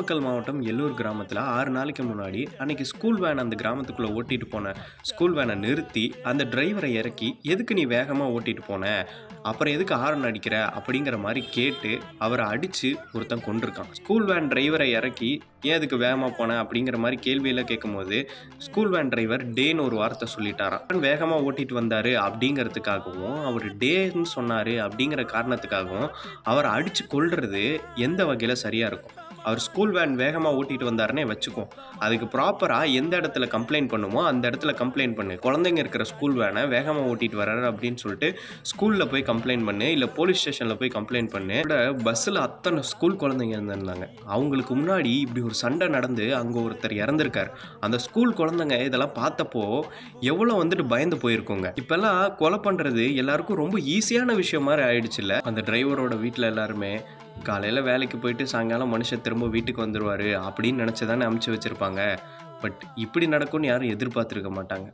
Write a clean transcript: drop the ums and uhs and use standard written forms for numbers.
நாமக்கல் மாவட்டம் எல்லூர் கிராமத்தில் 6 நாளைக்கு முன்னாடி அன்னைக்கு ஸ்கூல் வேன் அந்த கிராமத்துக்குள்ளே ஓட்டிட்டு போன ஸ்கூல் வேனை நிறுத்தி அந்த டிரைவரை இறக்கி எதுக்கு நீ வேகமாக ஓட்டிட்டு போன, அப்புறம் எதுக்கு ஹாரன் அடிக்கிற அப்படிங்கிற மாதிரி கேட்டு அவரை அடித்து ஒருத்தன் கொண்டிருக்கான். ஸ்கூல் வேன் டிரைவரை இறக்கி ஏன் அதுக்கு வேகமாக போன அப்படிங்கிற மாதிரி கேள்வியெல்லாம் கேட்கும்போது ஸ்கூல் வேன் டிரைவர் டேன்னு ஒரு வார்த்தை சொல்லிட்டாராம். வேகமாக ஓட்டிட்டு வந்தார் அப்படிங்கிறதுக்காகவும் அவர் டேன்னு சொன்னார் அப்படிங்கிற காரணத்துக்காகவும் அவரை அடித்து கொல்றது எந்த வகையில் சரியாக இருக்கும்? அவர் ஸ்கூல் வேன் வேகமாக ஓட்டிட்டு வந்தாருன்னே வச்சுக்குவோம். அதுக்கு ப்ராப்பராக எந்த இடத்துல கம்ப்ளைண்ட் பண்ணுமோ அந்த இடத்துல கம்ப்ளைண்ட் பண்ணு. குழந்தைங்க இருக்கிற ஸ்கூல் வேனை வேகமாக ஓட்டிட்டு வர்றாரு அப்படின்னு சொல்லிட்டு ஸ்கூலில் போய் கம்ப்ளைண்ட் பண்ணு, இல்லை போலீஸ் ஸ்டேஷனில் போய் கம்ப்ளைண்ட் பண்ணு. பஸ்ஸில் அத்தனை ஸ்கூல் குழந்தைங்க இருந்திருந்தாங்க. அவங்களுக்கு முன்னாடி இப்படி ஒரு சண்டை நடந்து அங்கே ஒருத்தர் இறந்துருக்கார். அந்த ஸ்கூல் குழந்தைங்க இதெல்லாம் பார்த்தப்போ எவ்வளோ பயந்து போயிருக்கோங்க. இப்போல்லாம் கொலை பண்ணுறது எல்லாருக்கும் ரொம்ப ஈஸியான விஷயம் மாதிரி ஆயிடுச்சுல்ல. அந்த டிரைவரோட வீட்டில் எல்லாருமே காலையில் வேலைக்கு போயிட்டு சாயங்காலம் மனுஷன் திரும்ப வீட்டுக்கு வந்துடுவார் அப்படின்னு நினச்சி தானே அமுச்சு வச்சுருப்பாங்க. பட் இப்படி நடக்கும்னு யாரும் எதிர்பார்த்துருக்க மாட்டாங்க.